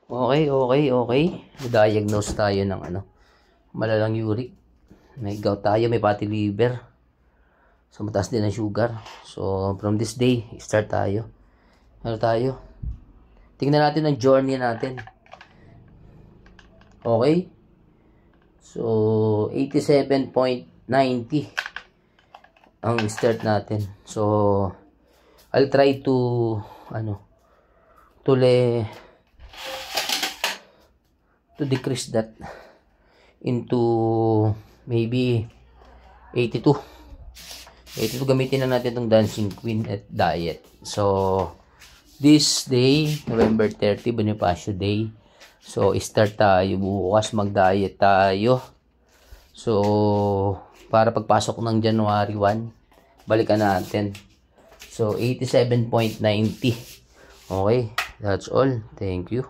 Okay, okay, okay. Diagnose tayo ng malalang uric. May gout tayo, may fatty liver. So, mataas din ang sugar. So, from this day, start tayo. Ano tayo? Tingnan natin ang journey natin. Okay? So, 87.90 ang start natin. So, I'll try to, to decrease that into maybe 82. Gamitin na natin itong Dancing Queen at diet. So, this day, November 30, Bonifacio Day. So, start tayo. Bukas mag-diet tayo. So, para pagpasok ng January 1, balikan natin. So, 87.90. Okay, that's all. Thank you.